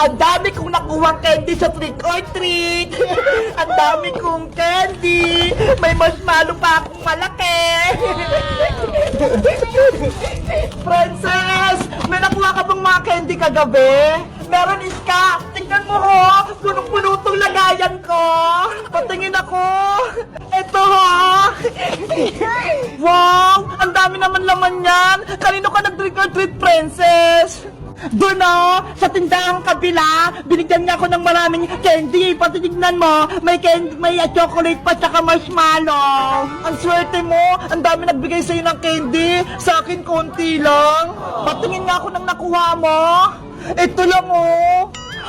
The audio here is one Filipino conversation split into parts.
Ang dami kong nakuha candy sa trick or treat. Ang dami kong candy. May marshmallow pa akong malaki. Princess, may nakuha ka bang mga candy kagabi? Meron, Iska. Tingnan mo ho, punong-puno tong lagayan ko. Patingin ako. Ito ho. Wow, ang dami naman laman yan. Kanino ka nag-trick or treat, Princess? Doon o, sa tindahang kabila, binigyan niya ako ng maraming candy. Pati tignan mo, may candy, may chocolate pa tsaka marshmallow. Ang swerte mo, ang dami nagbigay sa'yo ng candy. Sa akin, konti lang. Patingin nga ako ng nakuha mo. Ito lang o.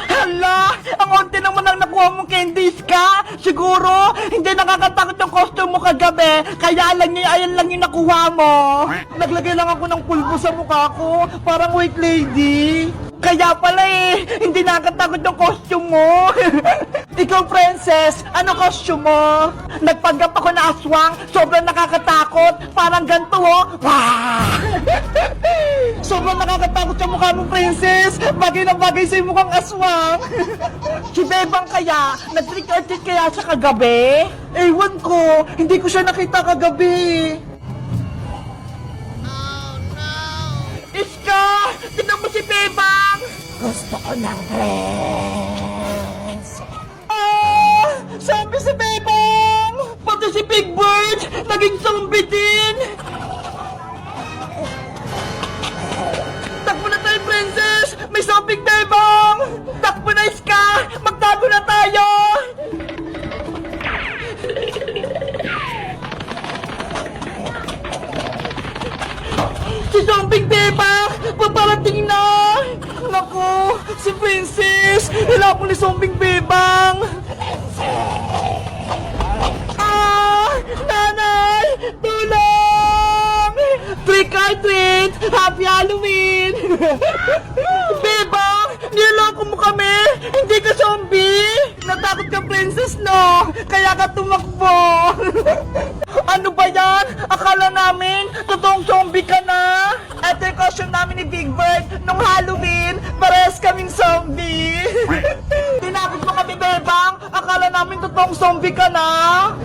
Hala, ang onti naman ang nakuha mong candies ka. Siguro, hindi nakakatakot yung costume mo kagabi. Kaya ayan lang yung nakuha mo. Naglagay lang ako ng pulbo sa mukha ko. Parang white lady. Kaya pala hindi nakakatakot yung costume mo. Ikaw, Princess, ano costume mo? Nagpanggap ako na aswang, sobrang nakakatakot. Parang ganito, oh. Sobrang nakakatakot yung mukha mo, Princess. Bagay na bagay sa'yo mukhang aswang. Si Bebang kaya, nag-trick or treat kaya siya kagabi? Ewan ko, hindi ko siya nakita kagabi. Iska! Tignan mo si Bebang! Gusto ko ng dress. Ah! Sabi si Bebang! Pati si Big Bird! Naging zombie din! Takbo na tayo, Princess! May zombie Bebang! Takbo na, Iska! Magtago na tayo! Si Zombing Bebang! Paparating na! Naku! Si Princess! Hila ko ni Zombing Bebang! Ah! Nanay! Tulong! Trick or treat! Happy Halloween! Bebang! Niloko mo kami! Hindi ka zombie! Natakot ka, Princess, no? Kaya ka tumakbo! Ano ba yan? Akala namin, totoong zombie ka na. Ito yung costume namin ni Big Bird nung Halloween. Parehas kaming zombie. Tinakot mo kami, Bebang. Akala namin totoong zombie ka na.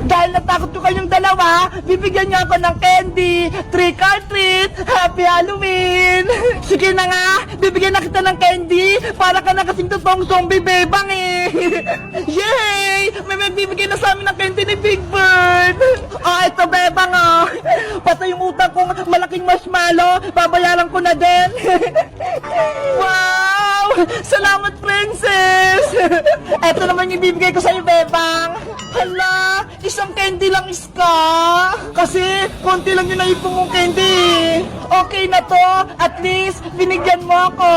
Dahil natakot ko kayong dalawa, bibigyan niyo ako ng candy. Trick or treat. Happy Halloween. Sige na nga, bibigyan na kita ng candy. Para ka na kasing totoong zombie, Bebang eh. Yay! May magbibigay na sa amin ng candy ni Big Bird. Ito, Bebang, oh. Pati yung utang kong malaking marshmallow, babayaran ko na din. Wow! Salamat, Princess! Ito naman yung bibigay ko sa'yo, Bebang. Hala, isang candy lang, Iska. Kasi, konti lang yung naipong mong candy. Okay na to. At least, binigyan mo ako.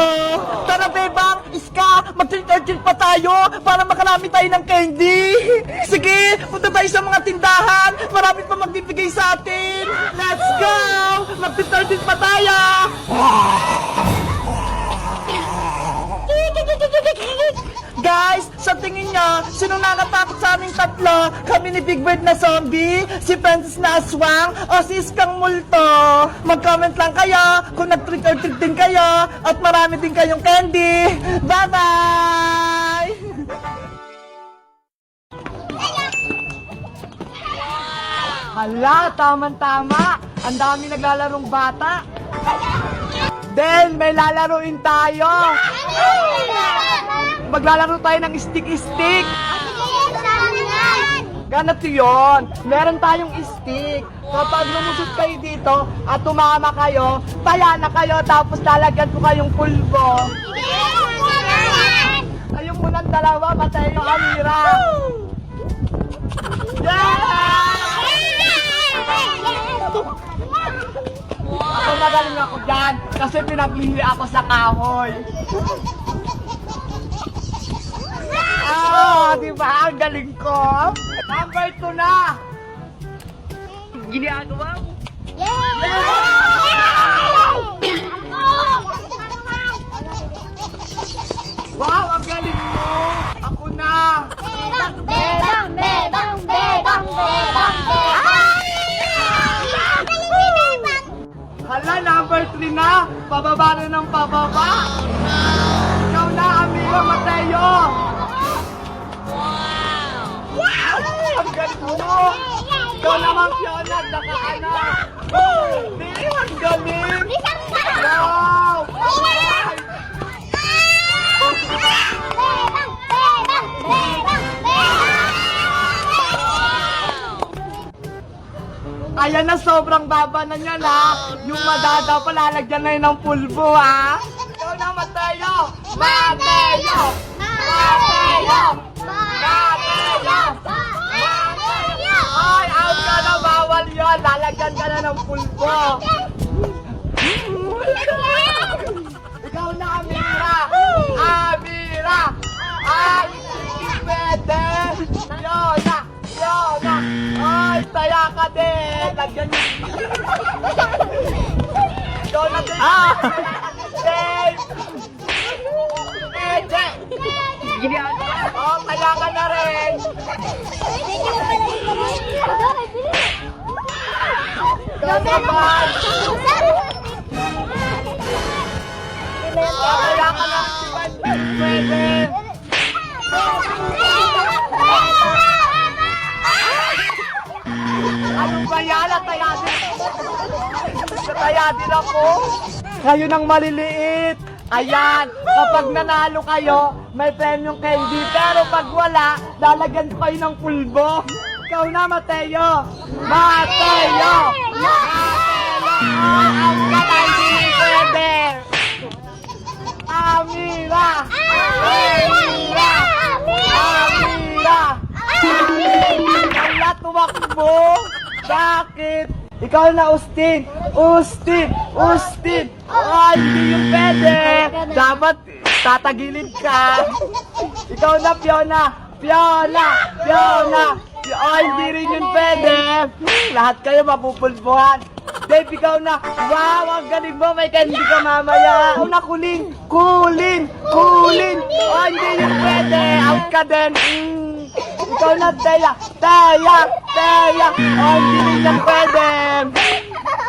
Tara, Bebang, Iska, mag-treat or treat pa tayo para makarami tayo ng candy. Sige, punta tayo sa mga tindahan. Marami pa magbibigay sa atin. Let's go! Mag-treat or treat pa tayo. Guys, sa tingin niya, sino nakatakot sa aming tatlo? Kami ni Big Bird na zombie, si Princess na aswang, o si Iskang multo? Mag-comment lang kayo kung nag-trick or treat din kayo at marami din kayong candy. Bye-bye! Hala, tama-tama. Ang dami naglalarong bata. Del, may lalaruin tayo. Maglalaro tayo ng stick-stick. Ganito yun. Meron tayong stick. Kapag lumusot kayo dito at tumama kayo, taya na kayo tapos lalagyan ko kayong pulbo. Ayun munang dalawa, matay yung kamera. Ako magaling ako dyan kasi pinaglihi ako sa kahoy. Diba? Ang galing ko. Number 2 na. Ginagawa mo. Wow, ang galing mo. Ako na. Bebang, bebang, bebang, bebang, bebang, bebang. Hala, number 3 na. Pababa na ng pababa. Ikaw na, Amira, Ikaw naman, Fiona, nakaanak. Hindi, ang galing. Isang pa! Wow! Bebang! Bebang! Bebang! Ayan na, sobrang baba na niyan, ha? Yung madadaw, palalagyan na yun ng pulbo, ha? Ikaw na, Mateo! Mateo! Mateo! Mateo! Ay, out ka na, bawal yun! Lalagyan ka na ng pulbo! Ikaw na, Amira! Amira! Ay, hindi pwede! Fiona! Fiona! Ay, saya ka din! Lagyan niyo! Ikaw na din! Dave! Ede! Oh, saya ka na rin! Ikaw naman! Oh, saya ka na! Pwede! Ano ba yan? Nataya din ako. Kayo nang maliliit. Ayan, kapag nanalo kayo, may premyong candy. Pero pag wala, lalagyan ko kayo ng pulbo. Ikaw na, Mateo. Mateo! Ang patay din pwede. Amira! Amira! Amira! Kaya tumakbo! Bakit? Ikaw na, Ustin! Ustin! Ustin! Ay, hindi yung pwede! Dapat tatagilid ka! Ikaw na, Fiona! Fiona! Fiona! Ay, hindi rin yun pwede! Lahat kayo mapupulbuhan! Dave, ikaw na! Wow, ang galing mo! May candy ka mamaya! Ikaw na, Kulin! Kulin! Kulin! Ay, hindi yun pwede! Out ka din! Ikaw na, Teya! Teya! Teya! Oh, hindi rin yan pwede!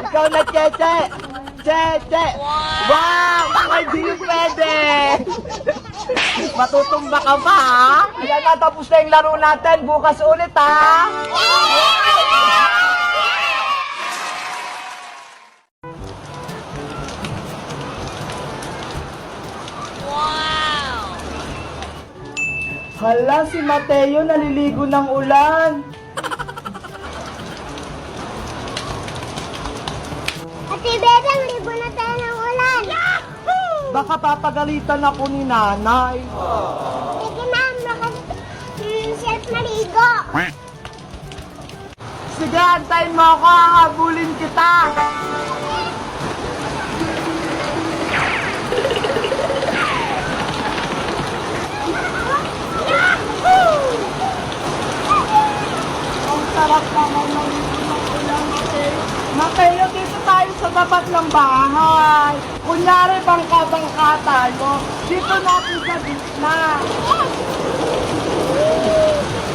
Ikaw na, Cheche! Cheche! Wow! Ay, hindi yun pwede! Matutumba ka pa, ha? Ayan na, tapos na yung laro natin. Bukas ulit, ha? Hala, si Mateo naliligo ng ulan. Ate Bebang, libo na tayo ng ulan. Baka papagalitan ako ni nanay. Sige na, self maligo. Sige, antayin mo ako, hahabulin kita. Ang sarap naman ng ulan, Mateo. Mateo, dito tayo sa tapat ng bahay. Kunyari, bangka-bangka tayo. Dito natin sa gitna.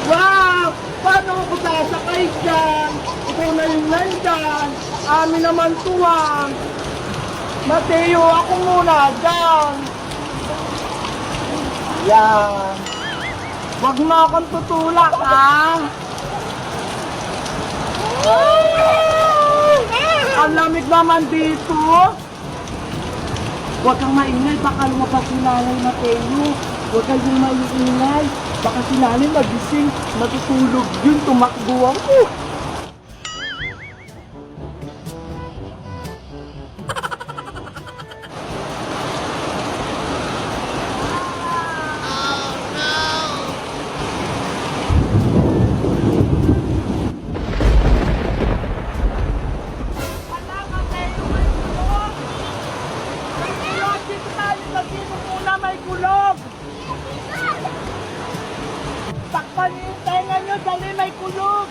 Wow! Paano ako sasakay dyan? Ikaw na yung nandyan. Amin naman tuwang. Mateo, ako muna dyan. Yan. Huwag mo akong tutulak, ha? Ang lamig naman dito. Huwag kang maingay, baka lumabas si Nanay Mateo. Huwag kayong maingay. Baka si Nanay magising, matutulog yun, tumakbo ako. Takpan niyo yung tenga niyo, dali may kulog!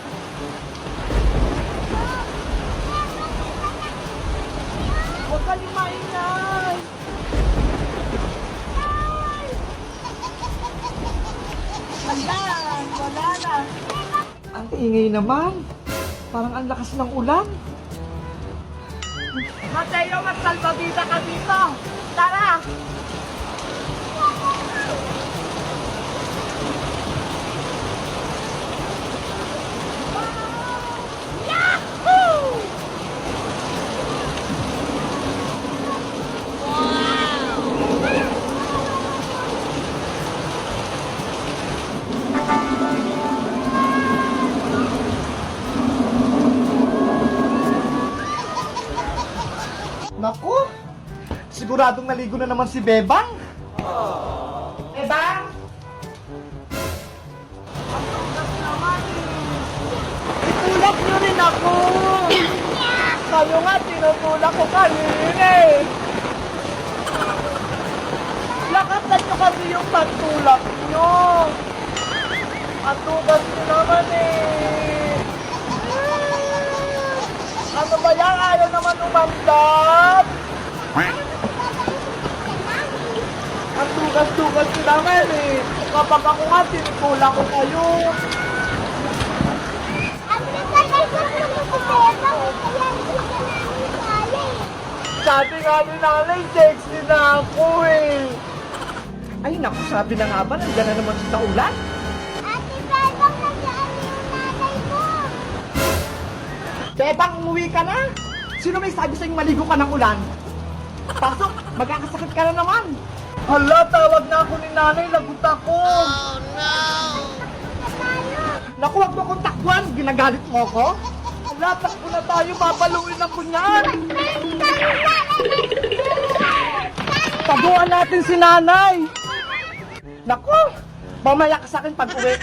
Huwag ka yung maingay! Ayan, wala na! Ang ingay naman! Parang ang lakas ng ulan! Mateo, magsalbabida ka dito! Tara! Siguradong naligo na naman si Bebang. Bebang? Itulak niyo rin ako. Kayo nga, tinutulak ko kanina eh. Lakasan niyo kasi yung pagtulak niyo. Ang tugas niyo naman eh. Ano ba yan? Ayaw naman umandad. Ang tugas-tugas niyo naman eh. Kapag ako nga, tinutulak ko kayo. Ang nagkakasap naman si Bebang, kaya hindi ka namin kaya eh. Sabi nga ni nanay, sexy na ako eh. Ay naku, sabi na nga ba, nandiyan na naman sa ulan? Ate Bebang, nandiyan yung nanay mo. Bebang, umuwi ka na? Sino may sabi sa'yo maligo ka ng ulan? Pasok, magkakasakit ka na naman. Hala, tawag na ako ni nanay, lagot ako. Naku, wag mo akong takbuhan, ginagalit mo ako? Hala, takbo na tayo, papaluin ako niyan. Tabuhan natin si nanay. Naku, mamaya ka sa akin pag uwi.